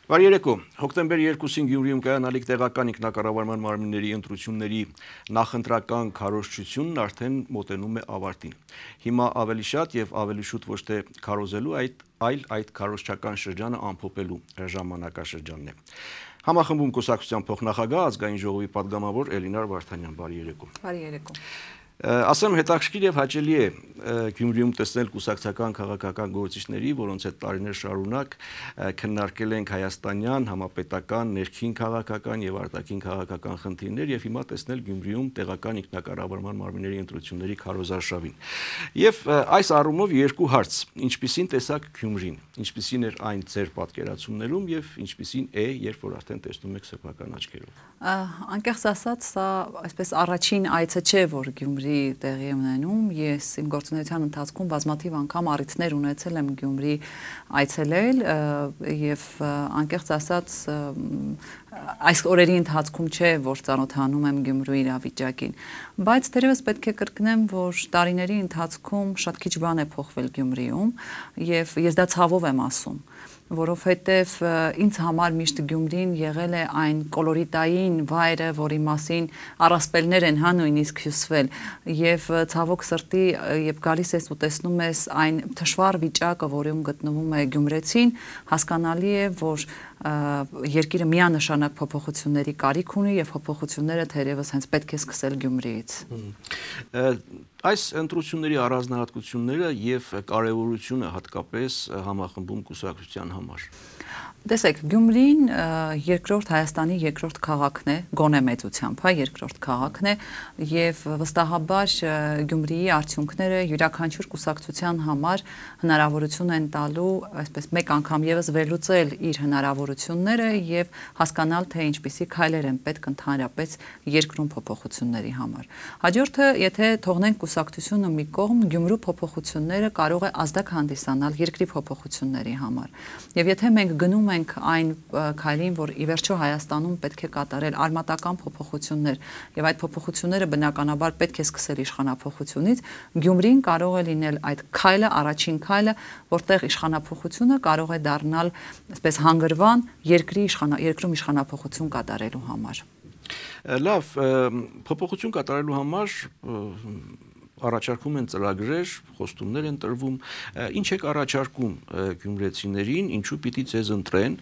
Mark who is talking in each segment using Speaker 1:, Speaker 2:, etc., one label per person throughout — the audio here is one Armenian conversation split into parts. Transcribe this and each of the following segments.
Speaker 1: Բարի երեկո, հոկտեմբեր 2-ին Գյումրիում կայանալիք տեղական ինքնակառավարման մարմինների ընտրությունների նախընտրական քարոզչությունն արդեն մոտենում է ավարտին։ Հիմա ավելի շատ եւ ավելի շուտ ոչ թե քարոզելու, այլ այդ քարոզչական շրջանը ամփոփելու ժամանակաշրջանն է։ Համախմբում կուսակցության փոխնախագահ ազգային ժողովի պատգամավոր Էլինար Վարդանյան, բարի երեկո։
Speaker 2: Բարի երեկո։
Speaker 1: Ասեմ հետաքրքիր եւ հաճելի է Գյումրիում տեսնել կուսակցական քաղաքական գործիչների, որոնց հետ տարիներ շարունակ քննարկել ենք հայաստանյան, համապետական, ներքին քաղաքական եւ արտաքին քաղաքական խնդիրներ եւ հիմա տեսնել Գյումրիում տեղական ինքնակառավարման մարմինների ընտրությունների քարոզարշավին։ Եվ այս առումով երկու հարց. ինչպիսին տեսակ Գյումրին, ինչպիսին էր այն ձեր պատկերացումներում եւ ինչպիսին է, երբ որ արդեն տեսնում եք սեփական աչքերով։
Speaker 2: Անկեղծ ասած, սա այսպես առաջին այցը չէ, որ Գյումրի տեղի է ունենում։ Ես իմ գործունեության ընթացքում բազմաթիվ անգամ առիթներ ունեցել եմ Գյումրի այցելել եւ անկեղծ ասած այս օրերի ընթացքում չէ, որ ծանոթանում եմ Գյումրիի իրավիճակին, բայց դեռևս պետք է կրկնեմ, որ տարիների ընթացքում շատ քիչ բան է փոխվել Գյումրիում եւ ես դա ցավով եմ ասում, որովհետև ինձ համար միշտ Գյումրին եղել է այն կոլորիտային վայրը, որի մասին առասպելներ են նույնիսկ հյուսվել եւ ցավոք սրտի երբ գալիս ես ու տեսնում ես այն թշվառ վիճակը, որում գտնվում է գյումրեցին, հասկանալի է, որ երկիրը միանշանակ փոփոխությունների կարիք ունի եւ փոփոխությունները թերևս հենց պետք է սկսել Գյումրիից։
Speaker 1: Այս ընտրությունների առանձնահատկությունները եւ կարեւորությունը հատկապես համախմբում կուսակցության համար։
Speaker 2: Տեսեք, Գյումրին երկրորդ Հայաստանի երկրորդ քաղաքն է, գոնե մեծությամբ, երկրորդ քաղաքն է եւ վստահաբար Գյումրիի արդյունքները յուրաքանչյուր կուսակցության համար հնարավորություն են տալու այսպես մեկ անգամ եւս վերլուծել իր հնարավորությունները եւ հասկանալ թե ինչպիսի քայլեր են պետք ընդհանրապես երկրում փոփոխությունների համար։ Հաջորդը, եթե թողնենք կուսակցությունը մի կողմ, Գյումրու փոփոխությունները կարող է ազդակ հանդիսանալ երկրի փոփոխությունների համար։ Եվ եթե մենք գնում ենք այն քայլին, որ ի վերջո Հայաստանում պետք է կատարել արմատական փոփոխություններ եւ այդ փոփոխությունները բնականաբար պետք է սկսել իշխանափոխությունից, Գյումրին կարող է լինել այդ քայլը, առաջին քայլը, որտեղ իշխանափոխությունը կարող է դառնալ այսպես հանգրվան երկրում իշխանափոխություն կատարելու համար։
Speaker 1: Լավ, փոփոխություն կատարելու համար առաջարկում են ծրագրեր, խոստումներ են տրվում, ինչ եք առաջարկում գյումրեցիներին, ինչու պիտի ձեզ ընտրեն,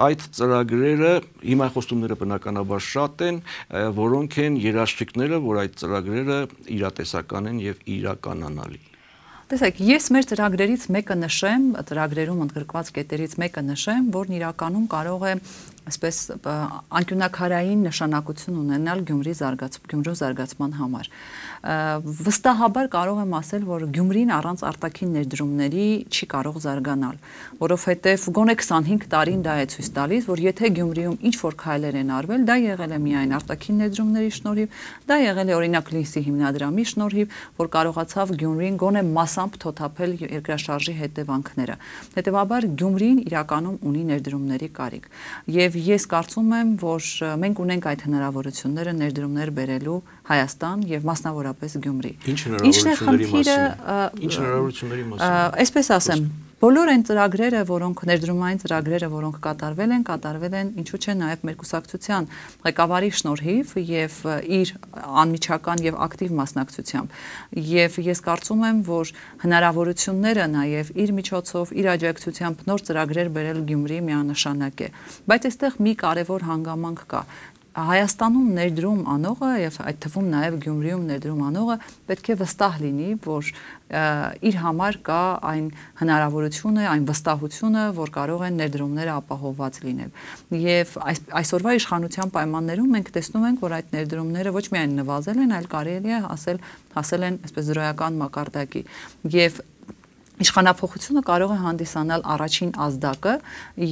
Speaker 1: այդ ծրագրերը, հիմա խոստումները բնականաբար շատ են, որոնք են երաշխիքները, որ այդ ծրագրերը իրատեսական են եւ իրականանալի։
Speaker 2: Տեսեք, ես մեր ծրագրերից մեկը նշեմ, ծրագրերում ընդգրկված կետերից մեկը նշեմ, որն իրականում կարող է այսպես անկյունակարային նշանակություն ունենալ Գյումրու զարգացման համար։ Վստահաբար կարող եմ ասել, որ Գյումրին առանց արտաքին ներդրումների չի կարող զարգանալ, որովհետև գոնե 25 տարին դա է ցույց տալիս, որ եթե Գյումրիում ինչ-որ քայլեր են արվել, դա եղել է միայն արտաքին ներդրումների շնորհիվ, դա եղել է օրինակ Լինսի հիմնադրամի շնորհիվ, որ կարողացավ Գյումրին գոնե մասամբ թոթափել երկրաշարժի հետևանքները։ Հետևաբար Գյումրին իրականում ունի ներդրումների կարիք։ Եվ ես կարծում եմ, որ մենք ունենք այդ հնարավորությունները ներդրումներ բերելու Հայաստան եւ մասնավորապես Գյումրի։
Speaker 1: Ինչ հնարավորությունների մասին։
Speaker 2: Այսպես ասեմ, բոլոր այն ծրագրերը, որոնք ներդրումային ծրագրերը, որոնք կատարվել են ինչու՞ չէ նաև մեր կուսակցության ղեկավարի շնորհիվ եւ իր անմիջական եւ ակտիվ մասնակցությամբ։ Եվ ես կարծում եմ, որ հնարավորությունները նաև իր միջոցով, իր աջակցությամբ նոր ծրագրեր բերել Գյումրի միանշանակ է։ Բայց այստեղ մի կարևոր հանգամանք կա։ Հայաստանում ներդրում անողը եւ այդ թվում նաեւ Գյումրիում ներդրում անողը պետք է վստահ լինի, որ իր համար կա այն հնարավորությունը, այն վստահությունը, որ կարող են ներդրումները ապահովված լինել։ Եվ այսօրվա իշխանության պայմաններում մենք տեսնում ենք, որ այդ ներդրումները ոչ միայն նվազել են, այլ կարելի է հասել են այսպես զրոյական մակարդակի։ Եվ իշխանափոխությունը կարող է հանդիսանալ առաջին ազդակը,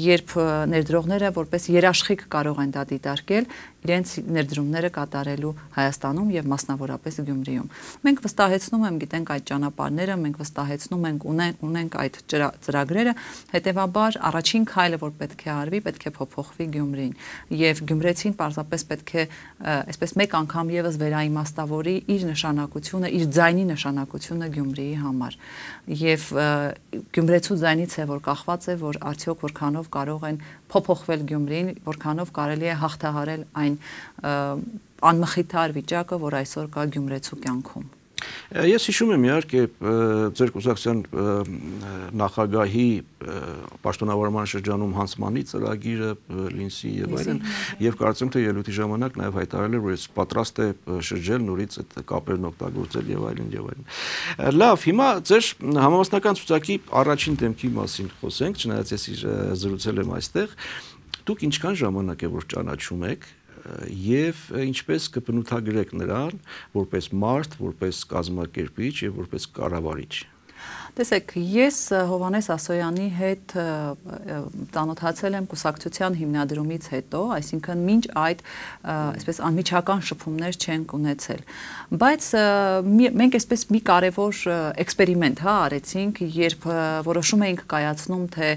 Speaker 2: երբ ներդրողները որպես երաշխիք կարող են դա դիտարկել իրենց ներդրումները կատարելու Հայաստանում եւ մասնավորապես Գյումրիում։ Մենք վստահեցնում եմ, գիտենք այդ ճանապարհները, մենք վստահեցնում ենք ունենք այդ ծրագրերը, հետեւաբար առաջին քայլը, որ պետք է արվի, պետք է փոփոխվի Գյումրին եւ գյումրեցին պարզապես պետք է այսպես մեկ անգամ եւս վերաիմաստավորի իր նշանակությունը, իր ձայնի նշանակությունը Գյումրիի համար։ Եվ գյումրեցու ձայնից է, որ կախված է, որ արդյոք որքանով կարող են փոփոխվել Գյումրին, որքանով կարելի է հաղթահարել այն անմխիթար վիճակը, որ այսօր կա գյումրեցու կյանքում։
Speaker 1: Ես հիշում եմ իհարկե ձեր կուսակցության նախագահի պաշտոնավարման շրջանում հանձնմանի ծրագիրը, Լինսի եւ այլն, եւ կարծեմ թե ելույթի ժամանակ նաեւ հայտարարել էր, որ ես պատրաստ է շրջել նորից այդ կապերն օգտագործել եւ այլն եւ այլն։ Լավ, հիմա ձեր համամասնական ցուցակի առաջին դեմքի մասին խոսենք, չնայած ես զրուցել եմ այստեղ։ Դուք ինչքան ժամանակ է որ ճանաչում եք եւ ինչպես կբնութագրեք նրան որպես մարդ, որպես կազմակերպիչ եւ որպես կառավարիչ։
Speaker 2: Տեսեք, ես Հովհաննես Ասոյանի հետ ծանոթացել եմ կուսակցության հիմնադրումից հետո, այսինքն մինչ այդ այսպես անմիջական շփումներ չենք ունեցել։ Բայց մենք այսպես մի կարևոր էքսպերիմենտ արեցինք, երբ որոշում էինք կայացնում, թե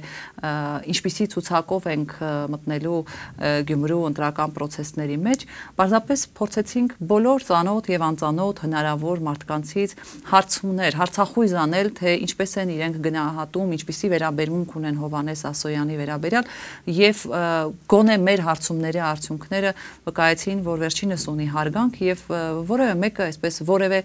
Speaker 2: ինչպիսի ցուցակով ենք մտնելու Գյումրու ընտրական process-ների մեջ, պարզապես փորձեցինք բոլոր ծանոթ եւ անծանոթ հնարավոր մարդկանցից հարցումներ, հարցախույզ անել, թե ինչպես են իրենք գնահատում, ինչպիսի վերաբերմունք ունեն Հովհաննես Ասոյանի վերաբերյալ եւ գոնե մեր հարցումների արդյունքները վկայեցին, որ վերջինս ունի հարգանք եւ որևէ մեկը այսպես որևէ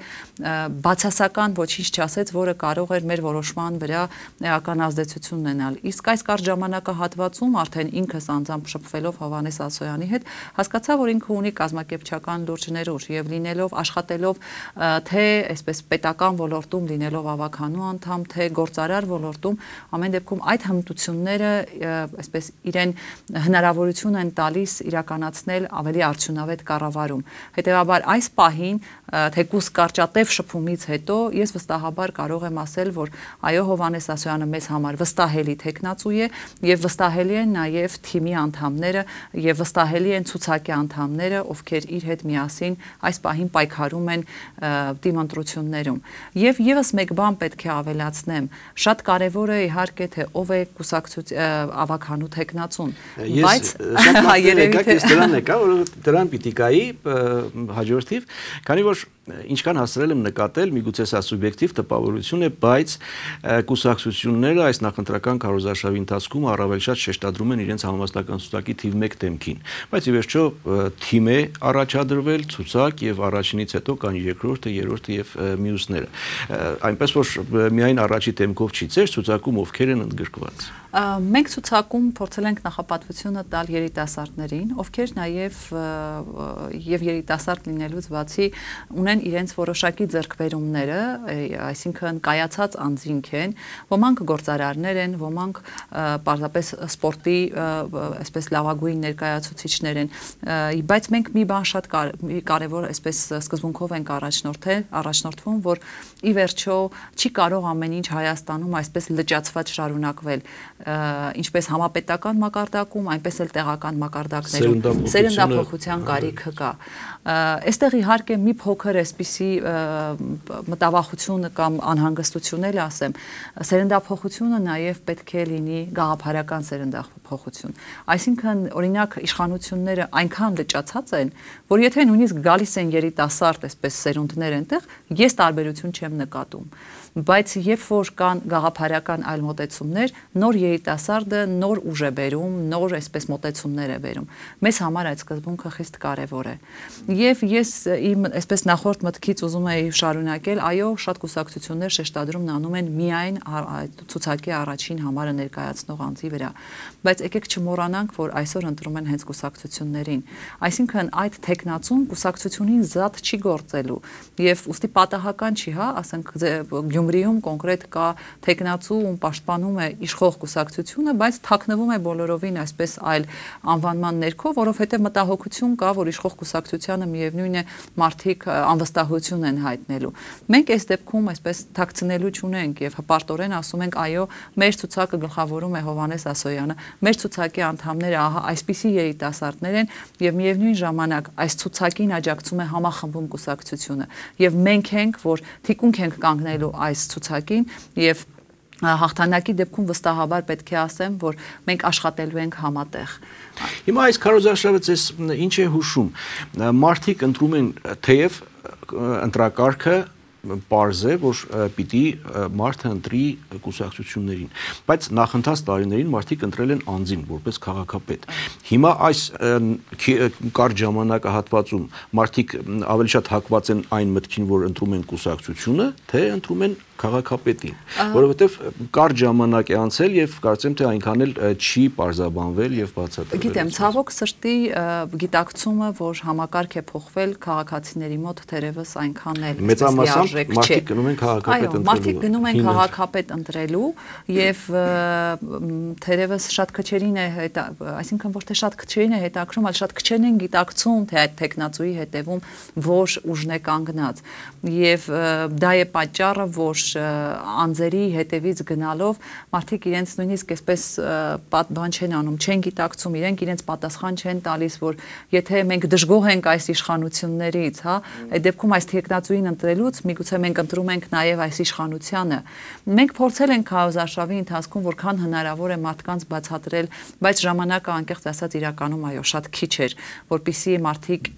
Speaker 2: բացասական ոչինչ չասեց, որը կարող էր մեր որոշման վրա էական ազդեցություն ունենալ։ Իսկ այս կարճ ժամանակահատվածում արդեն ինքս անձամբ շփվելով Հովհաննես Ասոյանի հետ հասկացա, որ ինքը ունի կազմակերպչական լուրջ ներուժ եւ լինելով աշխատելով թե այսպես պետական ոլորտում լինելով ավականու անդամ, թե գործարար ոլորտում, ամեն դեպքում այդ հմտությունները այսպես իրեն հնարավորություն են տալիս իրականացնել ավելի արդյունավետ կառավարում։ Հետևաբար այս պահին թեկուզ կարճատև շփումից հետո ես վստահաբար կարող եմ ասել, որ այո, Հովհաննես Ասոյանը մեզ համար վստահելի տեխնացու է եւ վստահելի են նաեւ թիմի անդամները եւ վստահելի են ցուցակի անդամները, ովքեր իր հետ միասին այս պահին պայքարում են թիմ ընտրություններում։ Եվ եւս մեկ բան պետք է ավելացնեմ, շատ կարևոր է իհարկե թե ով է կուսակցության ավականու տեխնացուն, բայց
Speaker 1: ես դրան եկա, որ դրան պիտի գայի հաջորդիվ, քանի որ ինչքան հասցրել եմ նկատել, միգուցե սա սուբյեկտիվ տպավորություն է, բայց կուսակցությունները այս նախընտրական քարոզարշավի ընթացքում առավել շատ շեշտադրում են իրենց համամասնական ցուցակի թիվ 1 դեմքին, բայց ի վերջո թիմ է առաջադրվել ցուցակ եւ առաջինից հետո կան երկրորդը, երրորդը եւ մյուսները։ Այնպես որ միայն առաջի դեմքով չի, ձեր ցուցակում ովքեր են ընդգրկված։
Speaker 2: Մենք ցուցակում փորձել ենք նախապատվությունը տալ երիտասարդներին, ովքեր նաև եւ երիտասարդ լինելուց բացի ունեն իրենց որոշակի ձեռքբերումները, այսինքն կայացած անձինք են, ոմանք գործարարներ են, ոմանք պարզապես սպորտի այսպես լավագույն ներկայացուցիչներ են, բայց մենք մի բան շատ կարևոր այսպես սկզբունքով ենք առաջնորդվում, որ ի վերջո չի կարող ամեն ինչ Հայաստանում այսպես լճացված շարունակվել, ինչպես համապետական մակարդակում, այնպես էլ տեղական մակարդակներում սերնդափոխության կարիքը կա։ Այստեղ իհարկե մի փոքր այսպիսի մտավախություն կամ անհանգստություն էլ ասեմ, սերնդափոխությունը նաև պետք է լինի գաղափարական սերնդափոխություն։ Այսինքն, օրինակ, իշխանությունները այնքան լճացած են, որ եթե նույնիսկ գալիս են երիտասարդ այսպես սերունդներ այնտեղ, ես տարբերություն չեմ նկատում։ Բայց երբ որ կան գաղափարական այլ մոտեցումներ, նոր երիտասարդը նոր ուժ է բերում, նոր այսպես մոտեցումներ է բերում։ Մեզ համար այդ սկզբունքը խիստ կարևոր է։ Եվ ես իմ այսպես նախորդ մտքից ուզում եի շարունակել, այո, շատ կուսակցություններ շեշտադրումն անում են միայն ցուցակի առաջին համարը ներկայացնող անձի վրա, բայց եկեք չմոռանանք, որ այսօր ընտրում են հենց կուսակցություններին։ Այսինքն այդ տեխնացուն կուսակցությունին զատ չի գործելու եւ ուստի պատահական չի, ասենք Գյումրիում կոնկրետ կա տեխնացու, ում պաշտպանում է իշխող կուսակցությունը, բայց թաքնվում է բոլորովին այսպես այլ անվանման ներքո, որովհետև մտահոգություն կա, որ իշխող կուսակցությանը միևնույն է մարդիկ անվստահություն են հայտնելու։ Մենք այս դեպքում այսպես թաքցնելու չունենք եւ հպարտորեն ասում ենք, այո, մեր ցուցակը գլխավորում է Հովհաննես Ասոյանը, մեր ցուցակի անդամները ահա այսպիսի երիտասարդներ են եւ միևնույն ժամանակ այս ցուցակին աջակցում է համախմբում կուսակցությունը եւ մենք ենք, որ թիկունք ենք կանգնելու այս ցուցակին եւ հաղթանակի դեպքում վստահաբար պետք է ասեմ, որ մենք աշխատելու ենք համատեղ։
Speaker 1: Հիմա այս քարոզարշավը ցես ինչ է հուշում։ Մարդիկ ընտրում են թեև ընտրակարգը պարզ է, որ պիտի մարդը ընտրի կուսակցություններին, բայց նախընթաց տարիներին մարդիկ ընտրել են անձին որպես քաղաքապետ։ Հիմա այս կարճ ժամանակահատվածում մարդիկ ավելի շատ հակված են այն մտքին, որ ընտրում են կուսակցությունը, թե ընտրում են քաղաքապետին, որովհետև կարճ ժամանակ է անցել եւ կարծեմ թե այնքան էլ չի պարզաբանվել եւ բացատրվել։
Speaker 2: Գիտեմ, ցավոք սրտի գիտակցումը, որ համակարգ է փոխվել քաղաքացիների մոտ թերևս այնքան էլ
Speaker 1: մեծամասամբ մարդիկ գնում են քաղաքապետ ընտրելու։ Այո,
Speaker 2: մարդիկ գնում են քաղաքապետ ընտրելու եւ թերևս շատ քչերին է այսինքն ոչ թե շատ քչերին է հետաքրում, այլ շատ քչերն են գիտակցում, թե այդ տեխնացուի հետևում որ ուժն է կանգնած եւ դա է պատճառը, որ անձերի հետևից գնալով մարդիկ իրենց նույնիսկ այսպես բան չեն անում, չեն գիտակցում, իրենց պատասխան չեն տալիս, որ եթե մենք դժգոհ ենք այս իշխանություններից, հա, այդ դեպքում այս տեխնացուին ընտրելուց միգուցե մենք ընտրում ենք նաև այս իշխանությանը։ Մենք փորձել ենք քարոզարշավի ընթացքում որքան հնարավոր է մարդկանց բացատրել, բայց ժամանակը անկեղծ ասած իրականում այո շատ քիչ էր, որpիսի մարդիկ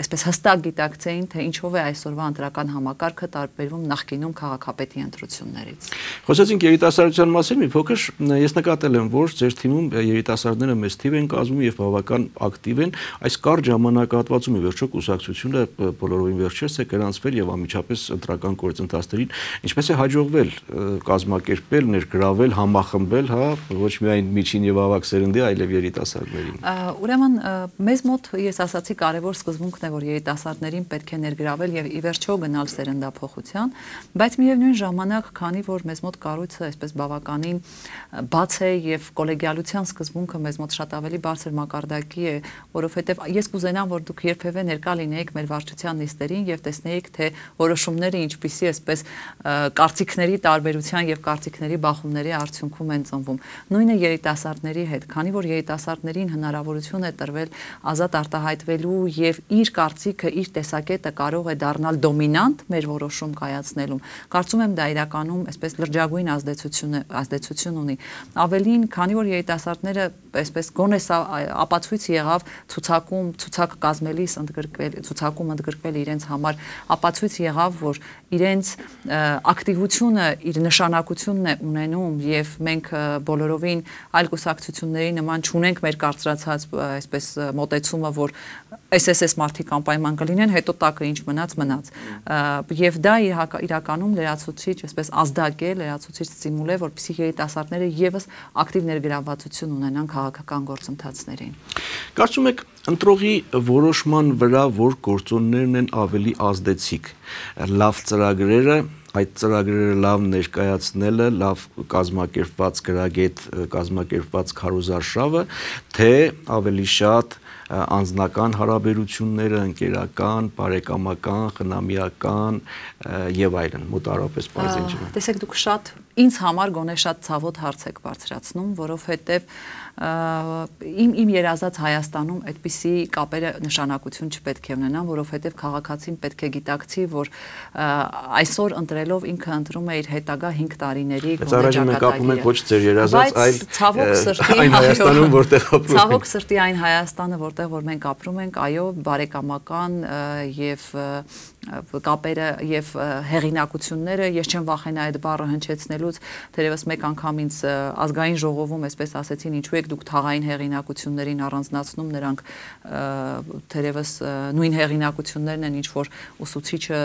Speaker 2: այսպես հստակ գիտակցեին, թե ինչով է այսօրվա ընտրական համակարգը տարբերվում նախկինում քաղաքապետի ընտրություններից։
Speaker 1: Խոսեցինք երիտասարդության մասին մի փոքր, ես նկատել եմ, որ ձեր թիմում երիտասարդները մեծ թիվ են կազմում եւ բավական ակտիվ են, այս կարճ ժամանակահատվածում ի վերջո կուսակցությունը բոլորովին վերջերս է գրանցվել եւ անմիջապես ընտրական գործընթացներին ինչպես է հաջողվել կազմակերպել, ներգրավել, համախմբել, հա, ոչ միայն միջին եւ ավագ սերնդի, այլև երիտասարդներին։
Speaker 2: Ուրեմն մեզ մոտ ես ասացի կարևոր սկզբունքն է, որ երիտասարդներին պետք է ներգրավել եւ ի վերջո գնալ սերնդափոխության, բայց միևնույն ժամանակ, քանի որ մեզ մոտ կառույցը այսպես բավականին բաց է եւ կոլեգիալության սկզբունքը մեզ մոտ շատ ավելի բարձր մակարդակի է, որովհետեւ ես կուզենամ, որ դուք երբևէ ներկա լինեիք մեր վարչության նիստերին եւ տեսնեիք, թե որոշումները ինչպիսի այսպես կարծիքների տարբերության եւ կարծիքների բախումների արդյունքում են ծնվում։ Նույնը երիտասարդների հետ, քանի որ երիտասարդներին հնարավորություն է տրվել ազատ արտահայտվելու եւ իր կարծիքը, իր տեսակետը կարող է դառնալ դոմինանտ մեր որոշում կայացնելուն։ Կարծում եմ դա իրականում այսպես լրջագույն ազդեցություն ունի։ Ավելին, քանի որ երիտասարդները այսպես գոնե սա ապացույց եղավ ցուցակ կազմելիս ընդգրկվել իրենց համար ապացույց եղավ, որ իրենց ակտիվությունը իր նշանակությունն է ունենում եւ մենք բոլորովին այլ կուսակցությունների նման չունենք մեր կարծրացած այսպես մոտեցումը, որ SSS մարդիկ անպայման կլինեն, հետո տակը ինչ մնաց եւ դա իրականում լրացուցիչ այսպես ազդակ է, լրացուցիչ ստիմուլ է, որպեսզի երիտասարդները եւս ակտիվ ներգրավվածություն ունենան քաղաքական գործընթացներին։
Speaker 1: Կարծում եք ընտրողի որոշման վրա որ գործոններն են ավելի ազդեցիկ, լավ ծրագրերը, այդ ծրագրերը լավ ներկայացնելը, լավ կազմակերպված գրագետ, կազմակերպված քարոզարշավը, թե ավելի շատ անձնական հարաբերությունները, ընկերական, բարեկամական, խնամիական եւ այլն, մոտարապես բարձր ինչ։
Speaker 2: Տեսեք, դուք շատ ինձ համար գոնե շատ ցավոտ հարց եք բարձրացնում, որովհետեւ իմ երազած Հայաստանում այդպիսի կապերը նշանակություն չպետք է ունենան, որովհետև քաղաքացին պետք է գիտակցի, որ այսօր ընտրելով ինքը ընտրում է իր հետագա 5 տարիների
Speaker 1: այն Հայաստանում, որտեղ ապրում ենք։
Speaker 2: Ցավոք սրտի այն Հայաստանը, որտեղ որ մենք ապրում ենք, այո, բարեկամական եւ կապերը եւ հեղինակությունները, ես չեմ վախենա այդ բառը հնչեցնելուց, թերևս մեկ անգամ ինձ ազգային ժողովում այսպես ասեցին, ինչու եք դուք թաղային հեղինակություններին առանձնացնում, նրանք թերևս նույն հեղինակություններն են, ինչ որ ուսուցիչը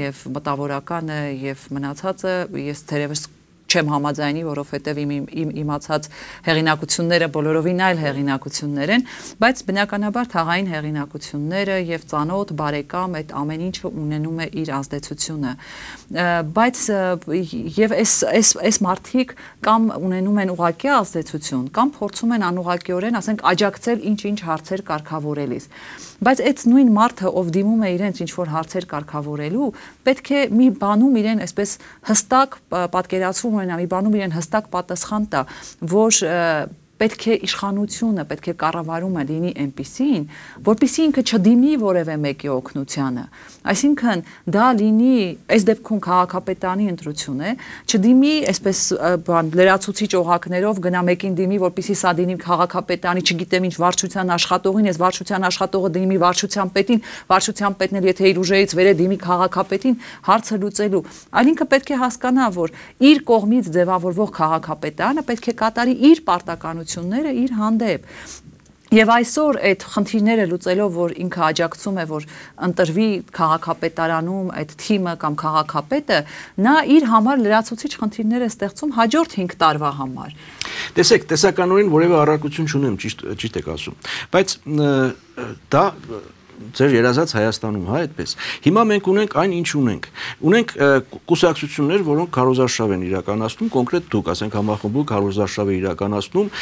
Speaker 2: եւ մտավորականը եւ մնացածը, ես թերևս չեմ համաձայնի, որովհետև իմ իմացած հեղինակությունները բոլորովին այլ հեղինակություններ են, բայց բնականաբար թաղային հեղինակությունները եւ ծանոթ բարեկամ այդ ամեն ինչը ունենում է իր ազդեցությունը, բայց եւ այս մարդիկ կամ ունենում են ուղղակի ազդեցություն, կամ փորձում են անուղղակիորեն, ասենք, աջակցել ինչ-ինչ հարցեր կարգավորելիս, բայց այդ նույն մարդը, ով դիմում է իրենց ինչ-որ հարցեր կարգավորելու, պետք է մի բանում իրեն այսպես հստակ պատկերացում ունենա, մի բանում իրեն հստակ պատասխան տա, որ պետք է իշխանությունը, պետք է կառավարումը լինի այնպիսին, որպեսզի ինքը չդիմի որևէ մեկի օգնությանը, այսինքն դա լինի, այս դեպքում քաղաքապետարանի ընտրություն է, չդիմի այսպես լրացուցիչ օղակներով գնա մեկին դիմի, որպեսզի սա դիմի քաղաքապետարանի, չգիտեմ ինչ վարչության աշխատողին, այս վարչության աշխատողը դիմի վարչության պետին, վարչության պետն էլ եթե իր ուժերից վեր է դիմի քաղաքապետին հարցը լուծելու, այլ ինքը պետք է հասկանա, որ իր կողմից ձևավորվող քաղաքապետարանը պետք է կատարի իր պարտականությունները իր հանդեպ Եվ այսօր այդ խնդիրները լուծելով, որ ինքը աջակցում է, որ ընտրվի քաղաքապետարանում այդ թիմը կամ քաղաքապետը, նա իր համար լրացուցիչ խնդիրներ է ստեղծում հաջորդ 5 տարվա համար։
Speaker 1: Տեսեք, տեսականորեն որևէ առարկություն չունեմ, ճիշտ եք ասում, բայց դա ձեր երազած Հայաստանում, հա, այդպես։ Հիմա մենք ունենք այն, ինչ ունենք։ Ունենք կուսակցություններ, որոնք քարոզարշավ են իրականացնում, կոնկրետ դուք, ասենք համախմբում քարոզարշավ է իրականացնում,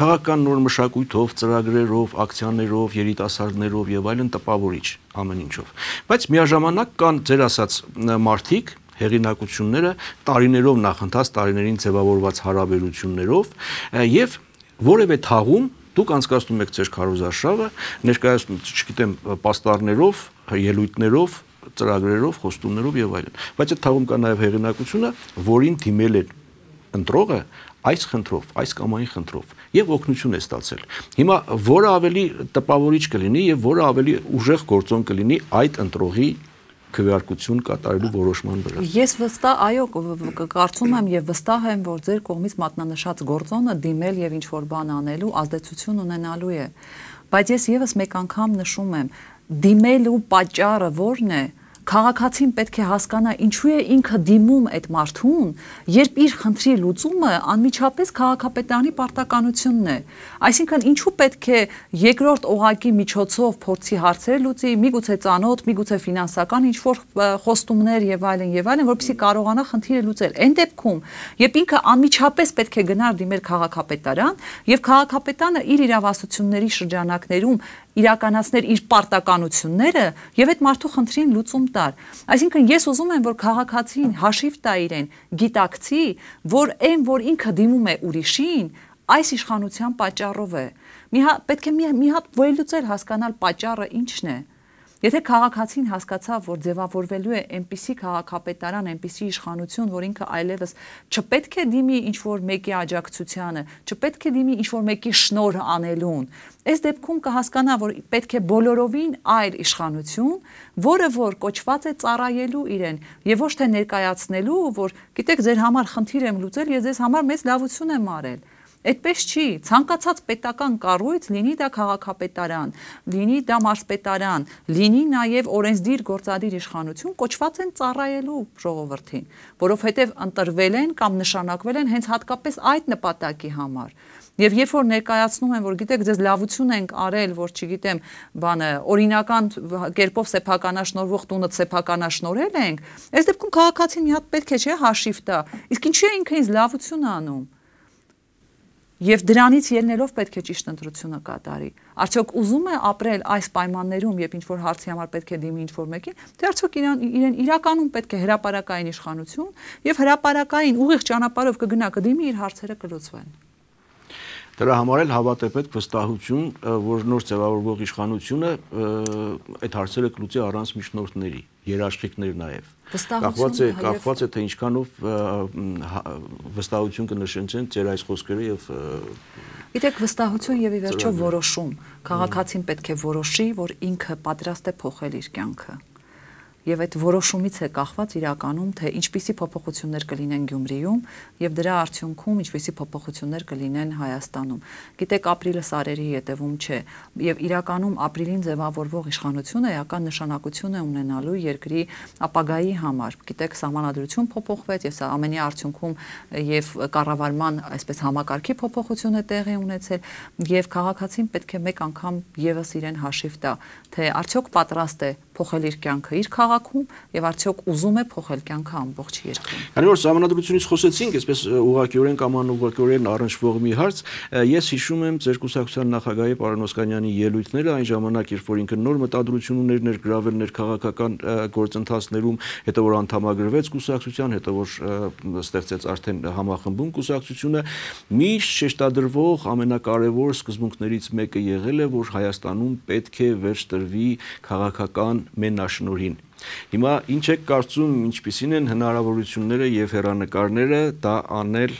Speaker 1: քաղաքական նոր մշակույթով, ծրագրերով, ակցիաներով, երիտասարդներով եւ այլն տպավորիչ ամեն ինչով։ Բայց միաժամանակ կան ձեր ասած մարդիկ, հեղինակությունները տարիներով նախընթաց տարիներին ձևավորված հարաբերություններով եւ որևէ թաղում Դուք անցկացնում եք ձեր քարոզարշավը, ներկայացնում, չգիտեմ, պաստառներով, ելույթներով, ծրագրերով, խոստումներով եւ այլն։ Բայց այդ թաղում կա նաեւ հեղինակությունը, որին դիմել է ընտրողը այս խնդրով, այս կամ այն խնդրով եւ օգնություն է ստացել։ Հիմա որը ավելի տպավորիչ կլինի եւ որը ավելի ուժեղ գործոն կլինի այդ ընտրողի քվեարկություն կատարելու որոշման վրա։
Speaker 2: Ես վստահ, այո, կարծում եմ եւ վստահ եմ, որ ձեր կողմից մատնանշած գործոնը դիմել եւ ինչ որ բան անելու ազդեցություն ունենալու է։ Բայց ես եւս մեկ անգամ նշում եմ, դիմելու պատճառը ո՞րն է։ Քաղաքացին պետք է հասկանա ինչու է ինքը դիմում այդ մարդուն, երբ իր խնդրի լուծումը անմիջապես քաղաքապետարանի պարտականությունն է։ Այսինքն ինչու պետք է երկրորդ օղակի միջոցով փորձի հարցեր լուծի, միգուցե ծանոթ, միգուցե ֆինանսական ինչ-որ խոստումներ եւ այլն, որպեսզի կարողանա խնդիրը լուծել։ Այն դեպքում, երբ ինքը անմիջապես պետք է գնար դիմել քաղաքապետարան, եւ քաղաքապետարանը իր իրավասությունների շրջանակներում իրականացներ իր պարտականությունները եւ այդ մարդու խնդրին լուծում տար։ Այսինքն ես ուզում եմ, որ քաղաքացին հաշիվ տա իրեն, գիտակցի, որ այն, որ ինքը դիմում է ուրիշին, այս իշխանության պատճառով է։ Պետք է մի հատ վերլուծել, հասկանալ պատճառը ինչն է։ Եթե քաղաքացին հասկացավ, որ ձևավորվելու է այնպիսի քաղաքապետարան, այնպիսի իշխանություն, որ ինքը այլևս չպետք է դիմի ինչ-որ մեկի աջակցությանը, չպետք է դիմի ինչ-որ մեկի շնորհ անելուն, այս դեպքում կհասկանա, որ պետք է բոլորովին այլ իշխանություն, որը որ կոչված է ծառայելու իրեն, եւ ոչ թե ներկայացնելու, որ գիտեք, ձեր համար խնդիր եմ լուծել, ես ձեզ համար մեծ լավություն եմ արել։ Այդպես չի, ցանկացած պետական կառույց, լինի դա քաղաքապետարան, լինի դա մարզպետարան, լինի նաև օրենսդիր գործադիր իշխանություն, կոչված են ծառայելու ժողովրդին, որովհետև ընտրվել են կամ նշանակվել են հենց հատկապես այդ նպատակի համար։ Եվ երբ որ ներկայացնում են, որ գիտեք, ձեզ լավություն ենք արել, որ չգիտեմ, օրինական կերպով սեփականաշնորհվող տունը սեփականաշնորհել ենք, այս դեպքում քաղաքացին մի հատ պետք է չէ հաշիվ տա, իսկ ինչու է ինքը ինձ լավություն անում։ Եվ դրանից ելնելով պետք է ճիշտ ընտրությունը կատարի։ Արդյոք ուզում է ապրել այս պայմաններում, երբ ինչ-որ հարցի համար պետք է դիմի ինչ-որ մեկին, թե արդյոք իրեն իրականում պետք է հրապարակային իշխանություն եւ հրապարակային ուղիղ ճանապարհով կգնա կդիմի իր հարցերը կլուծվեն։
Speaker 1: Դրա համար էլ հավատ է պետք վստահություն, որ նոր ձևավորվող իշխանությունը այդ հարցերը կլուծի առանց միջնորդների, երաշխիքներ նաև։ Կախված է թե ինչքանով վստահություն կնշեցեն ձեր այս խոսքերը եւ
Speaker 2: Գիտեք, վստահություն եւ ի վերջո որոշում։ Քաղաքացին պետք է որոշի, որ ինքը պատրաստ է փոխել իր կյանքը։ եւ այդ որոշումից է կախված իրականում թե ինչպիսի փոփոխություններ կլինեն Գյումրիում եւ դրա արդյունքում ինչպիսի փոփոխություններ կլինեն Հայաստանում։ Գիտեք, ապրիլը սարերի ետևում չէ եւ իրականում ապրիլին ձևավորվող իշխանությունը էական նշանակություն է ունենալու երկրի ապագայի համար։ Գիտեք, սահմանադրություն փոփոխվեց եւ սա ամենի արդյունքում եւ կառավարման այսպես համակարգի փոփոխություն է տեղի ունեցել եւ քաղաքացին պետք է մեկ անգամ եւս իրեն հաշիվ տա, թե արդյոք պատրաստ է փոխել իր կյանքը իր քաղաքում եւ արդյոք ուզում է փոխել կյանքը ամբողջ երկրում։
Speaker 1: Քանի որ սահմանադրությունից խոսեցինք, այսպես ուղղակիորեն կամ անուղղակիորեն առնչվող մի հարց, ես հիշում եմ ձեր կուսակցության նախագահի պարոն Օսկանյանի ելույթները այն ժամանակ, երբ որ ինքը նոր մտադրություն ուներ ներգրավել ներքաղաքական գործընթացներում, հետո որ անդամագրվեց կուսակցության, հետո որ ստեղծեց արդեն համախմբում կուսակցությունը, միշտ շեշտադրվող ամենակարևոր սկզբունքներից մեկը եղել է, որ Հայաստանում պետք է վերջ տրվի քաղաքական մենաշնորհին։ Հիմա ինչ եք կարծում, ինչպիսին են հնարավորությունները եւ հեռանկարները դա անել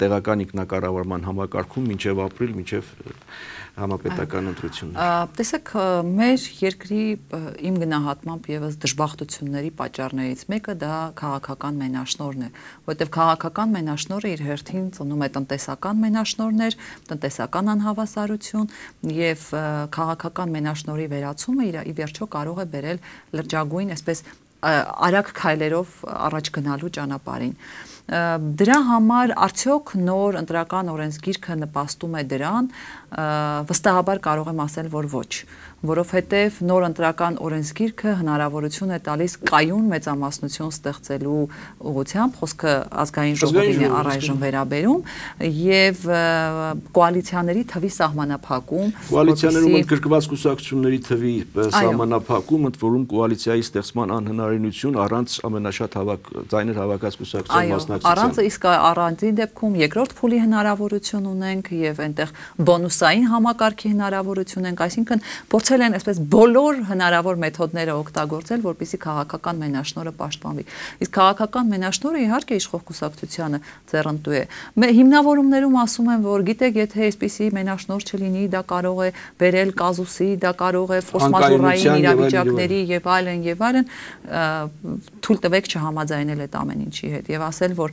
Speaker 1: տեղական ինքնակառավարման համակարգում մինչեւ ապրիլ, մինչեւ համապետական ընտրություններ։
Speaker 2: Տեսեք, մեր երկրի իմ գնահատմամբ եւս դժբախտությունների պատճառներից մեկը դա քաղաքական մենաշնորհն է, որովհետեւ քաղաքական մենաշնորհը իր հերթին ծնում է տնտեսական մենաշնորհներ, տնտեսական անհավասարություն եւ քաղաքական մենաշնորհի վերացումը ի վերջո կարող է բերել լրջագույն այսպես արագ քայլերով առաջ գնալու ճանապարհին։ Դրա համար արդյոք նոր ընտրական օրենսգիրքը նպաստում է դրան, վստահաբար կարող եմ ասել, որ ոչ, որովհետև նոր ընտրական օրենսգիրքը հնարավորություն է տալիս կայուն մեծամասնություն ստեղծելու ուղղությամբ, խոսքը ազգային ժողովին է առայժմ վերաբերում եւ կոալիցիաների թվի սահմանափակում,
Speaker 1: կոալիցիաներում ընդգրկված կուսակցությունների թվի սահմանափակում, ընդ որում կոալիցիայի ստեղծման անհնարինություն առանց ամենաշատ ձայներ հավաքած կուսակցության մասնակցության։
Speaker 2: Առանց իսկ առանձին դեպքում երկրորդ փուլի հնարավորություն ունենք եւ այնտեղ բոնուսային համակարգի հնարավորություն ունենք, այսինքն փորձել են այսպես բոլոր հնարավոր մեթոդները օգտագործել, որպեսզի քաղաքական մենաշնորհը պաշտպանվի։ Իսկ քաղաքական մենաշնորհը իհարկե իշխող կուսակցությանը ձեռնտու է։ Հիմնավորումներում ասում են, որ գիտեք, եթե այսպիսի մենաշնորհ չլինի, դա կարող է բերել կազուսի, դա կարող է ֆորսմաժորային իրավիճակների եւ այլն, թույլ տվեք չհամաձայնել այդ ամեն ինչի հետ եւ ասել, որ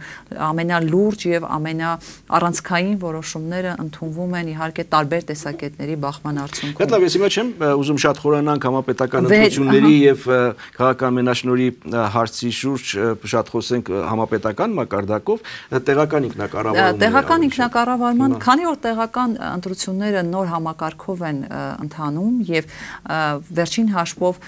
Speaker 2: ամենալուրջ եւ ամենաառանցքային որոշումները ընդունվում են իհարկե տարբեր տեսակետների բախման արդյունքում։
Speaker 1: Դա լավ, ես հիմա չեմ ուզում շատ խորանանք համապետական ընտրությունների եւ քաղաքական մենաշնորհի հարցի շուրջ շատ խոսենք համապետական մակարդակով, տեղական ինքնակառավարումն։
Speaker 2: Տեղական ինքնակառավարման, քանի որ տեղական ընտրությունները նոր համակարգով են ընթանում եւ վերջին հաշվով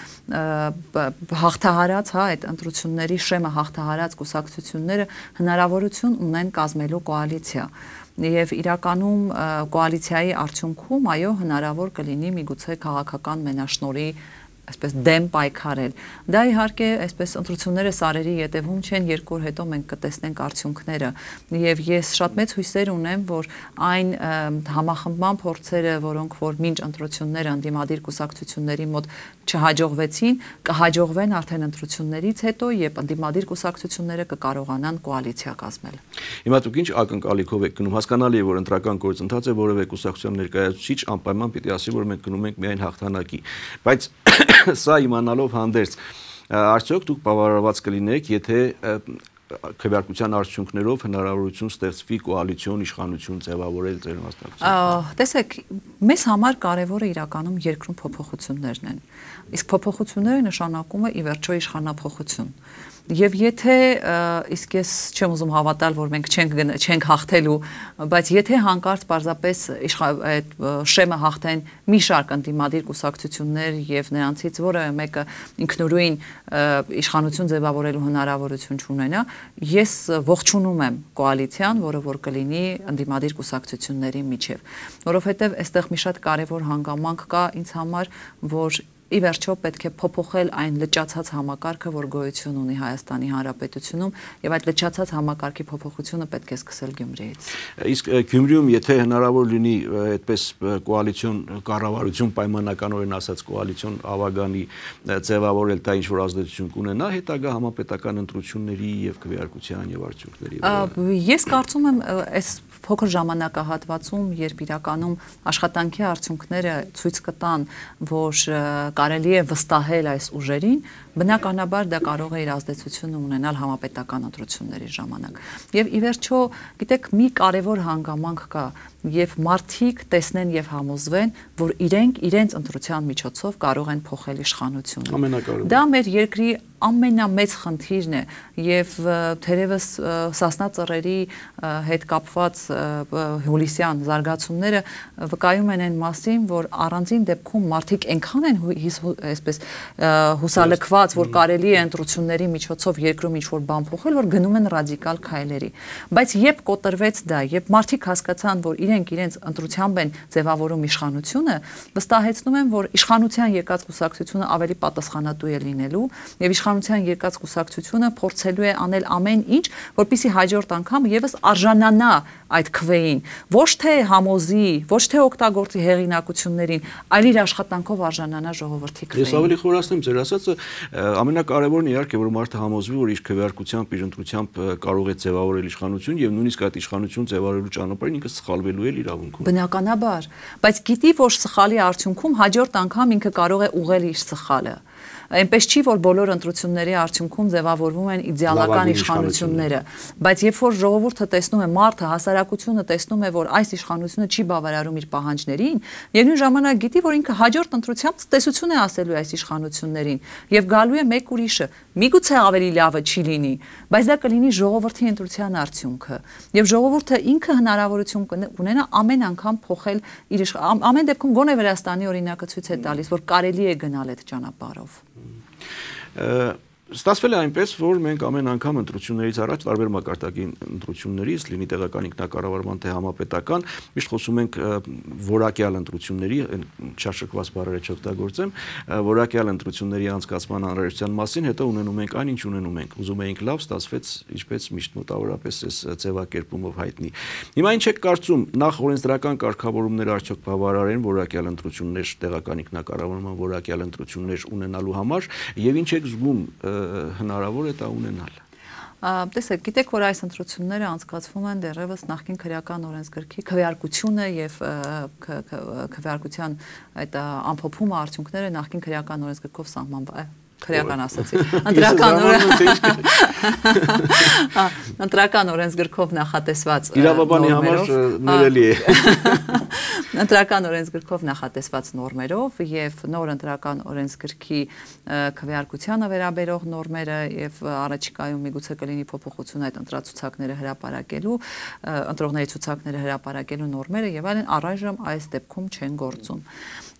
Speaker 2: հաղթահարած, այդ ընտրությունների շեմը հաղթահարած կուսակցությունները հնարավորություն ունեն կազմելու կոալիցիա եւ իրականում կոալիցիայի արդյունքում այո հնարավոր կլինի միգուցե քաղաքական մենաշնորհի այսպես դեմ պայքարել։ Դա իհարկե այսպես ընտրությունները սարերի ետևում չեն, երկու օր հետո մենք կտեսնենք արդյունքները եւ ես շատ մեծ հույսեր ունեմ, որ այն համախմբման փորձերը, որոնք որ մինչ ընտրությունները ընդդիմադիր կուսակցությունների մոտ չհաջողվեցին, կհաջողվեն արդեն ընտրություններից հետո եւ ընդդիմադիր կուսակցությունները կկարողանան կոալիցիա կազմել։
Speaker 1: Հիմա դուք ինչ ակնկալիքով եք գնում, հասկանալի է, որ ընտրական գործընթաց է, որևէ կուսակցության ներկայացուցիչ անպայման պիտի ասի, որ մենք գնում ենք միայն հաղթանակի, բայց սա իմանալով հանդերձ, արդյոք դուք բավարարված կլինեք, եթե քվեարկության արդյունքներով հնարավորություն ստեղծվի կոալիցիոն իշխանություն ձևավորել ձեր մասնակցությամբ։
Speaker 2: Տեսեք, մեզ համար կարևորը իրականում երկրում փոփոխություններն են։ Իսկ փոփոխությունները նշանակում է ի վերջո իշխանափոխություն։ Եվ եթե իսկ ես չեմ ուզում հավատալ, որ մենք չենք հաղթելու, բայց եթե հանկարծ պարզապես այդ շեմը հաղթեն մի շարք ընդդիմադիր կուսակցություններ եւ նրանցից որևէ մեկը ինքնուրույն իշխանություն ձևավորելու հնարավորություն չունենա, ես ողջունում եմ կոալիցիան, որը որ կլինի ընդդիմադիր կուսակցությունների միջև, որովհետեւ այստեղ մի շատ կարևոր հանգամանք կա ինձ համար, որ ի վերջո պետք է փոփոխել այն լճացած համակարգը, որ գոյություն ունի Հայաստանի Հանրապետությունում, եւ այդ լճացած համակարգի փոփոխությունը պետք է սկսել Գյումրիից։
Speaker 1: Իսկ Գյումրիում, եթե հնարավոր լինի այդպես կոալիցիոն կառավարություն, պայմանականորեն ասած կոալիցիոն ավագանի ձևավորել, դա ինչ որ ազդեցություն կունենա հետագա համապետական ընտրությունների եւ քվեարկության եւ արդյունքների վրա։
Speaker 2: Ես կարծում եմ, այս փոքր ժամանակահատվածում, երբ իրականում աշխատանքի արդյունքները ցույց կտան, որ կարելի է վստահել այս ուժերին, բնականաբար դա կարող է իր ազդեցությունը ունենալ համապետական ընտրությունների ժամանակ։ Եվ ի վերջո, գիտեք, մի կարևոր հանգամանք կա, եւ մարդիկ տեսնեն եւ համոզվեն, որ իրենց ընտրության միջոցով կարող են փոխել իշխանությունը։
Speaker 1: Ամենակարևորը։
Speaker 2: Դա մեր երկրի ամենամեծ խնդիրն է եւ թերևս Սասնա ծռերի հետ կապված հուլիսյան զարգացումները վկայում են այն մասին, որ առանձին դեպքում մարդիկ այնքան են այսպես հուսալքված, որ կարելի է ընտրությունների միջոցով երկրում ինչ-որ բան փոխել, որ գնում են ռադիկալ քայլերի։ Բայց երբ կոտրվեց դա, երբ մարդիկ հասկացան, որ իրենց ընտրությամբ են ձևավորում իշխանությունը, վստահեցնում են, որ իշխանության եկած կուսակցությունը ավելի պատասխանատու է լինելու եւ իշխանության եկած կուսակցությունը փորձելու է անել ամեն ինչ, որպեսզի հաջորդ անգամ եւս արժանանա այդ քվեին, ոչ թե համոզի, ոչ թե օգտագործի հեղինակություններին, այլ իր աշխատանքով արժանանա ժողովրդի քվեին։
Speaker 1: Ես ավելի խորացնեմ ձեր ասածը, ամենակարևորն իհարկե որ մարդը համոզվի, որ իր քվեարկությամբ, իր ընտրությամբ կարող է ձևավորել իշխանություն եւ նույնիսկ այդ իշխանություն ձևավորելու ճանապարհին ինքը սխալվելու է իրավունքում։
Speaker 2: Բնականաբար, բայց գիտի, որ սխալի արդյունքում հաջորդ անգամ ինքը կարող է ուղղել իր սխալը։ Այնպես չի, որ բոլոր ընտրությունների արդյունքում ձևավորվում են իդեալական իշխանությունները, բայց երբ որ ժողովուրդը տեսնում է, մարդը, հասարակությունը տեսնում է, որ այս իշխանությունը չի բավարարում իր պահանջներին, եւ նույն ժամանակ գիտի, որ ինքը հաջորդ ընտրությամբ տեսություն է ասելու այս իշխանություններին եւ գալու է մեկ ուրիշը, միգուցե ավելի լավը չի լինի, բայց դա կլինի ժողովրդի ընտրության արդյունքը եւ ժողովուրդը ինքը հնարավորություն կունենա ամեն անգամ փոխել իր ամեն դեպքում գոնե Վրաստանի օրինակը ցույց է տալիս, որ կարելի է գնալ այդ ճանապարհով։
Speaker 1: Ստացվել է այնպես, որ մենք ամեն անգամ ընտրություններից առաջ տարբեր մակարդակի ընտրություններից, լինի տեղական ինքնակառավարման թե համապետական, միշտ խոսում ենք որակյալ ընտրությունների, չաշկված բառերը չօգտագործեմ, որակյալ ընտրությունների անցկացման անհրաժեշտության մասին, հետո ունենում ենք այն, ինչ ունենում ենք։ Ուզում էինք լավ, ստացվեց ինչպես միշտ մոտավորապես այս ձևակերպումով հայտնի։ Հիմա ինչ եք կարծում, նախ օրենսդրական կարգավորումները արդյոք բավարար են որակյալ ընտրություններ, տեղական ինքնակառավարման որակյալ ընտրություններ ունենալու համար, եւ ինչ եք զգում հնարավոր է դա ունենալ։
Speaker 2: Տեսեք, գիտեք, որ այս ընտրությունները անցկացվում են դեռևս նախկին քրեական օրենսգրքի քվեարկությունը եւ քվեարկության այդ ամփոփումը արդյունքները նախկին քրեական օրենսգրքով սահմանված քրեական ասացի, ընտրական օրենսգրքով նախատեսված
Speaker 1: իրավաբանի համար ներելի է։
Speaker 2: Ընտրական օրենսգրքով նախատեսված նորմերով եւ նոր ընտրական օրենսգրքի քվեարկությանը վերաբերող նորմերը եւ առաջիկայում միգուցե կլինի փոփոխություն այդ ընտրացուցակները հրապարակելու, ընտրողների ցուցակները հրապարակելու նորմերը եւ այլն առայժմ այս դեպքում չեն գործում։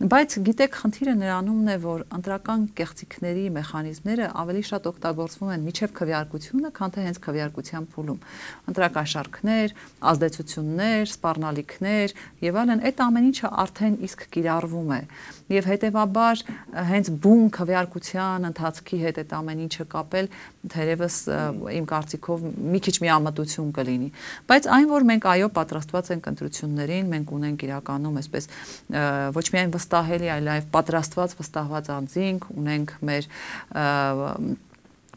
Speaker 2: Բայց գիտեք, խնդիրը նրանումն է, որ ընտրական կեղծիքների մեխանիզմները ավելի շատ օգտագործվում են միջև քվեարկությունը, քան թե հենց քվեարկության փուլում։ Ընտրակաշարքներ, ազդեցություններ, սպառնալիքներ եւ այլն, այդ ամեն ինչը արդեն իսկ կիրառվում է։ Եվ հետեւաբար հենց բուն քվեարկության ընթացքի հետ այդ ամեն ինչը կապել թերևս իմ կարծիքով մի քիչ միամտություն կլինի։ Բայց այն, որ մենք այո պատրաստված ենք ընտրություններին, մենք ունենք իրականում այսպես ոչ միայն վստահելի, այլև պատրաստված վստահված անձինք, ունենք մեր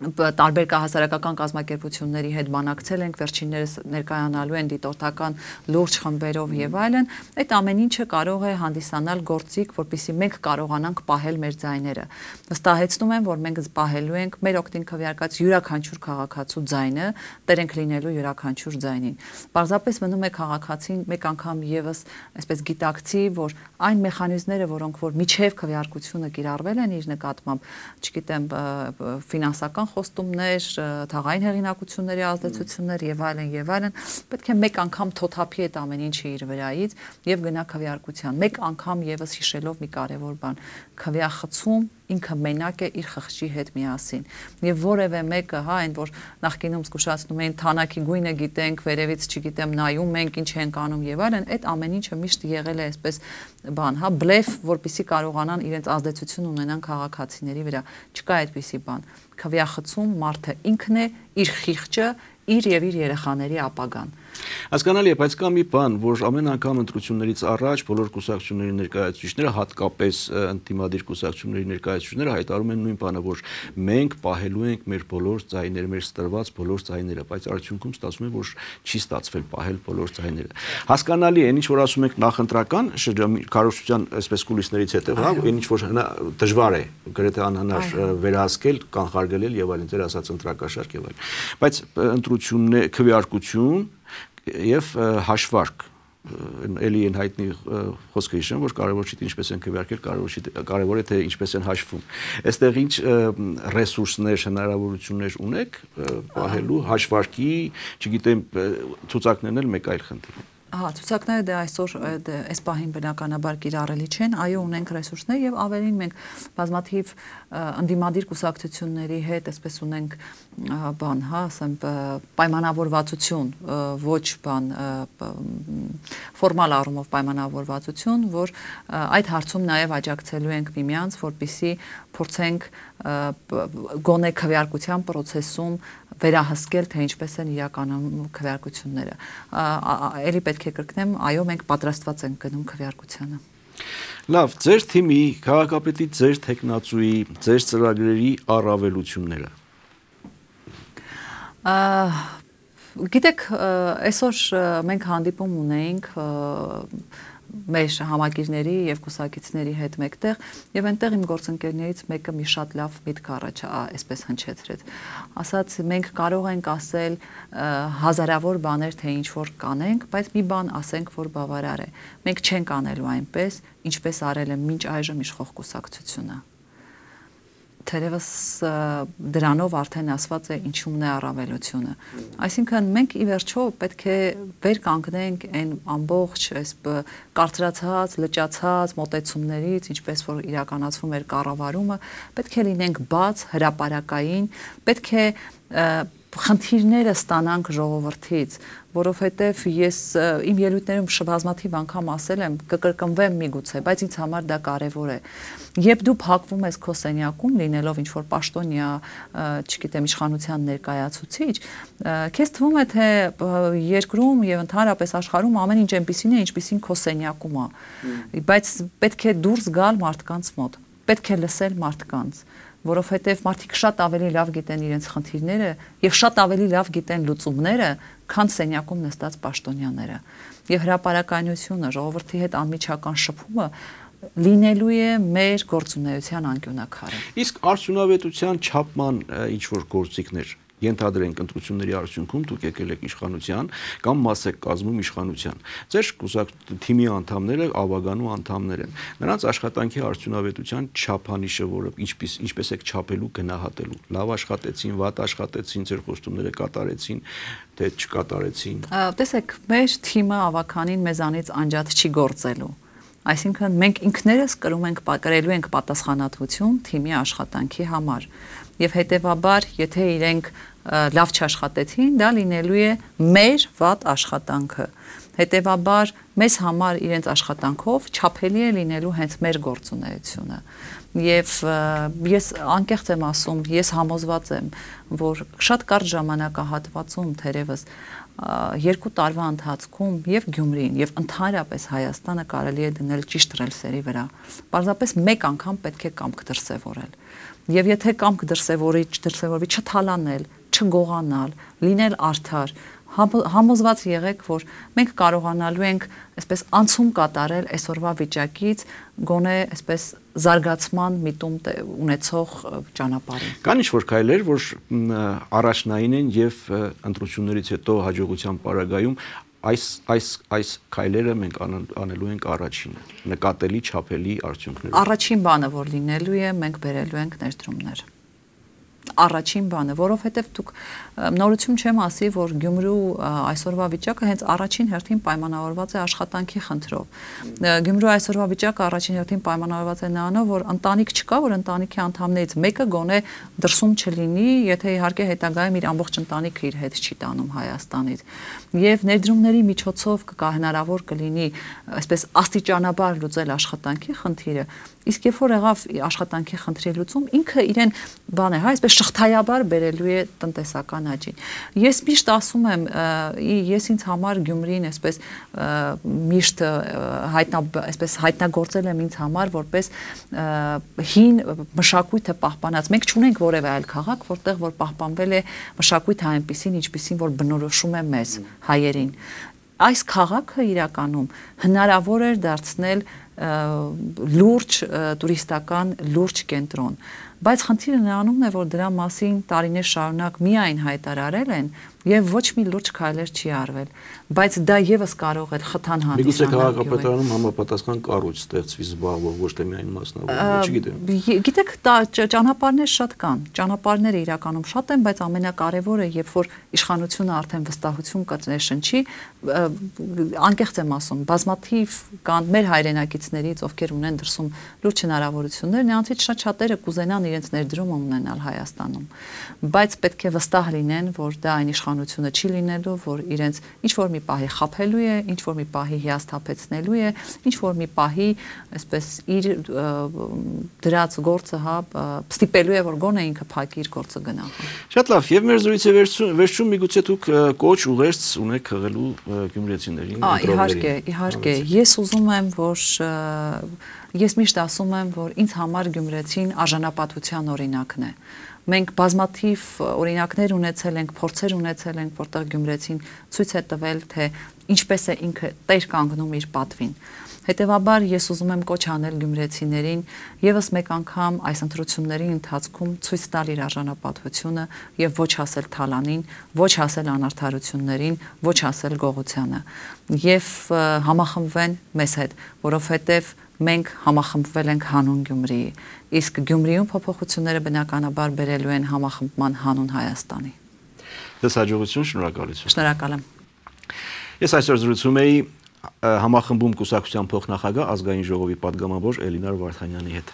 Speaker 2: տարբեր հասարակական կազմակերպությունների հետ բանակցել ենք, վերջիններս ներկայանալու են դիտորդական լուրջ խմբերով եւ այլն, այդ ամեն ինչը կարող է հանդիսանալ գործիք, որպեսզի մենք կարողանանք պահել մեր ձայները։ Վստահեցնում եմ, որ մենք պահելու ենք մեր օգտին քվեարկած յուրաքանչյուր քաղաքացու ձայնը, տեր ենք լինելու յուրաքանչյուր ձայնին։ Պարզապես մնում է քաղաքացին մեկ անգամ եւս այսպես գիտակցի, որ այն մեխանիզմները, որոնք որ միջև քվեարկությունը կիրառվել են իր նկատմամբ, չգիտեմ, ֆինանսական խոստումներ, թաղային հեղինակությունների ազդեցություններ եւ այլն, պետք է մեկ անգամ թոթափի այդ ամեն ինչը իր վրայից եւ գնա քվեարկության։ Մեկ անգամ եւս հիշելով մի կարեւոր բան, քվեախցում ինքը մենակ է իր խղճի հետ միասին։ Եվ որևէ մեկը, հա, այն որ նախկինում զգուշացնում էին թանակի գույնը գիտենք, վերևից չգիտեմ նայում ենք, ինչ ենք անում եւ այլն, այդ ամեն ինչը միշտ եղել է այսպես բան, հա, բլեֆ, որպեսզի կարողանան իրենց ազդեցություն ունենան քաղաքացիների վրա։ Չկա այդպիսի բան։ Քվեախցում մարդը ինքն է, իր խիղճը, իր եւ իր երեխաների ապագան։
Speaker 1: Հասկանալի է, բայց կա մի բան, որ ամեն անգամ ընտրություններից առաջ բոլոր կուսակցությունների ներկայացուցիչները, հատկապես ընդդիմադիր կուսակցությունների ներկայացուցիչները հայտարարում են նույն բանը, որ մենք պահելու ենք մեր բոլոր ձայները, մեր ստրված բոլոր ձայները, բայց արդյունքում ստացվում է, որ չի ստացվել պահել բոլոր ձայները։ Հասկանալի է, ինչ որ ասում ենք նախընտրական քարոզչության այսպես կուլիսներից հետո, հա, ինչ որ դժվար է, գրեթե անհնար վերահսկել, կանխարգելել եւ այլն, ձեր ասած ընտրակաշարք եւ այլն։ Բայց ընտրություններ, քվեարկություն եւ հաշվարկ էլի են հայտնի խոսքը հիշեմ, որ կարևոր չի թե ինչպես են քվեարկել, կարևոր է թե ինչպես են հաշվում։ Այստեղ ինչ ռեսուրսներ, հնարավորություններ ունեք պահելու հաշվարկի, չգիտեմ, ցուցակներն էլ մեկ այլ խնդիր։
Speaker 2: Ահա, ցուցակները դե այսօր այս պահին բնականաբար կիրառելի չեն, այո, ունենք ռեսուրսներ եւ ավելին մենք բազմաթիվ ընդդիմադիր կուսակցությունների հետ այսպես ունենք բան, հա, ասեմ, պայմանավորվածություն, ոչ բան ֆորմալ առումով պայմանավորվածություն, որ այդ հարցում նաեւ աջակցելու ենք միմյանց, որպեսզի փորձենք գոնե քվեարկության process-ում վերահսկել, թե ինչպես են իրականում քվեարկությունները։ Էլի պետք է կրկնեմ, այո, մենք պատրաստված ենք գնում քվեարկությանը։
Speaker 1: Լավ, ձեր թիմի, քաղաքապետի, ձեր տեխնացուի, ձեր ծրագրերի առավելությունները։
Speaker 2: Գիտեք, այսօր մենք հանդիպում ունեինք մեր համակիրների եւ կուսակիցների հետ մեկտեղ եւ այնտեղ իմ գործընկերներից մեկը մի շատ լավ միտք այսպես հնչեցրեց։ Ասաց, մենք կարող ենք ասել հազարավոր բաներ, թե ինչ որ կանենք, բայց մի բան ասենք, որ բավարար է։ Մենք չենք անելու այնպես, ինչպես արել է մինչ այժմ իշխող կուսակցությունը։ Թերևս դրանով արդեն ասված է ինչումն է առավելությունը։ Այսինքն մենք ի վերջո պետք է վեր կանգնենք այն ամբողջ այս կարծրացած, լճացած մոտեցումներից, ինչպես որ իրականացվում էր կառավարումը, պետք է լինենք բաց, հրապարակային, պետք է խնդիրները ստանանք ժողովրդից, որովհետև ես իմ ելույթներում բազմաթիվ անգամ ասել եմ, կկրկնվեմ միգուցե, բայց ինձ համար դա կարևոր է։ Երբ դու փակվում ես քո սենյակում, լինելով ինչ-որ պաշտոնյա, չգիտեմ, իշխանության ներկայացուցիչ, քեզ թվում է, թե երկրում եւ ընդհանրապես աշխարհում ամեն ինչ այնպեսին է, ինչպեսին քո սենյակում է, բայց պետք է դուրս գալ մարդկանց մոտ, պետք է լսել մարդկանց, որովհետև մարդիկ շատ ավելի լավ գիտեն իրենց խնդիրները եւ շատ ավելի լավ գիտեն լուծումները, քան սենյակում նստած պաշտոնյաները։ Եվ հրապարակայնությունը, ժողովրդի հետ անմիջական շփումը լինելու է մեր գործունեության անկյունակարը։
Speaker 1: Իսկ արդյունավետության չափման ինչ որ գործիքներ ենթադրենք ընտրությունների արդյունքում դուք եկել եք իշխանության կամ մաս եք կազմում իշխանության։ Ձեր թիմի անդամները ավագանու անդամներ են։ Նրանց աշխատանքի արդյունավետության չափանիշը, որը ինչպես եք չափելու, գնահատելու։ Լավ աշխատեցին, վատ աշխատեցին, ձեր խոստումները կատարեցին, թե չկատարեցին։
Speaker 2: Տեսեք, մեր թիմը ավականին մեզանից անջատ չի գործելու։ Այսինքն մենք ինքներս կրելու ենք պատասխանատվություն թիմի աշխատանքի համար։ Եվ հետևաբար, եթե իրենք լավ չաշխատեցին, դա լինելու է մեր վատ աշխատանքը։ Հետևաբար, մեզ համար իրենց աշխատանքով չափելի է լինելու հենց մեր գործունեությունը։ Եվ ես անկեղծ եմ ասում, ես համոզված եմ, որ շատ կարճ ժամանակահատվածում թերևս 2 տարվա ընթացքում եւ Գյումրին եւ ընդհանրապես Հայաստանը կարելի է դնել ճիշտ ռելսերի վրա։ Պարզապես մեկ անգամ պետք է կամք դրսևորել։ Եվ եթե կամք դրսևորվի չթալանել, չգողանալ, լինել արդար, համոզված եղեք, որ մենք կարողանալու ենք այսպես անցում կատարել այսօրվա վիճակից գոնե այսպես զարգացման միտում ունեցող ճանապարհին։
Speaker 1: Կան ինչ-որ քայլեր, որ առաջնային են եւ ընտրություններից հետո հաջողության պարագայում այս քայլերը մենք անելու ենք առաջինը, նկատելի, չափելի արդյունքներ։
Speaker 2: Առաջին բանը, որ լինելու է, մենք բերելու ենք ներդրումներ։ Առաջին բանը, որովհետև դուք նորություն չեմ ասի, որ Գյումրու այսօրվա վիճակը հենց առաջին հերթին պայմանավորված է աշխատանքի խնդրով։ Գյումրու այսօրվա վիճակը առաջին հերթին պայմանավորված է նրանով, որ ընտանիք չկա, որ ընտանիքի անդամներից մեկը գոնե դրսում չլինի, եթե իհարկե հետագայում իր ամբողջ ընտանիքը իր հետ չի տանում Հայաստանից։ Եվ ներդրումների միջոցով հնարավոր կլինի այսպես աստիճանաբար լուծել աշխատանքի խնդիրը, իսկ երբ որ եղավ աշխատանքի խնդրի լուծում, ինքը իրեն բան է, հա, այսպես շղթայաբար բերելու է տնտեսական աճին։ Ես միշտ ասում եմ, ես ինձ համար Գյումրին այսպես միշտ հայտնագործել եմ ինձ համար որպես հին մշակույթը պահպանած։ Մենք չունենք որևէ այլ քաղաք, որտեղ որ պահպանվել է մշակույթը այնպիսին, ինչպիսին որ բնորոշում է մեզ հայերին։ Այս քաղաքը իրականում հնարավոր էր դարձնել լուրջ տուրիստական լուրջ կենտրոն, բայց խնդիրը նրանում է, որ դրա մասին տարիներ շարունակ միայն հայտարարել են եւ ոչ մի լուրջ քայլեր չի արվել, բայց դա եւս կարող է խթան հանդիսանալ։
Speaker 1: Միգուցե քաղաքապետարանում համապատասխան կառույց ստեղծվի զբաղվող, ոչ թե միայն մասնավոր, չգիտեմ։
Speaker 2: Գիտեք, ճանապարհներ շատ կան, ճանապարհները իրականում շատ են, բայց ամենակարևորը, երբ որ իշխանությունը արդեն վստահություն կներշնչի, անկեղծ եմ ասում, բազմաթիվ կան մեր հայրենակիցներից, ովքեր ունեն դրսում լուրջ հնարավորություններ, նրանցից շատ-շատերը կուզենան իրենց ներդրումը ունենալ Հայաստանում, բայց պետք է վստահ լինեն, որ դա այն իշխանությունը չի լինելու, որ իրենց ինչ որ մի պահի խաբելու է, ինչ որ մի պահի հիասթափեցնելու է, ինչ որ մի պահի, այսպես իր դրած գործը ստիպելու է, որ գոնե ինքը փակի իր գործը գնա։
Speaker 1: Շատ լավ, եւ մեր զրույցի վերջում միգուցե դուք կոչ ուղերձ ունեք խղելու գյումրեցիներին։
Speaker 2: Իհարկե, ես ուզում եմ, որ ես միշտ ասում եմ, որ ինձ համար Գյումրեցին արժանապատվության օրինակն է։ Մենք բազմաթիվ օրինակներ ունեցել ենք, փորձեր ունեցել ենք, որտեղ Գյումրեցին ցույց է տվել, թե ինչպես է ինքը տեր կանգնում իր պատվին։ Հետևաբար ես ուզում եմ կոչ անել գյումրեցիներին եւս մեկ անգամ այս ընտրությունների ընթացքում ցույց տալ իր արժանապատվությունը եւ ոչ հասել թալանին, ոչ հասել անարդարություններին, ոչ հասել գողությանը եւ համախմբվեն մեզ հետ, որովհետեւ մենք համախմբվել ենք հանուն Գյումրիի, իսկ Գյումրիում փոփոխությունները բնականաբար բերելու են համախմբման հանուն Հայաստանի։
Speaker 1: Ձեզ հաջողություն, շնորհակալություն։
Speaker 2: Շնորհակալ եմ։
Speaker 1: Ես այսօր զրուցում էի համախմբում կուսակցության փոխնախագահ ազգային ժողովի պատգամավոր Էլինար Վարդանյանի հետ։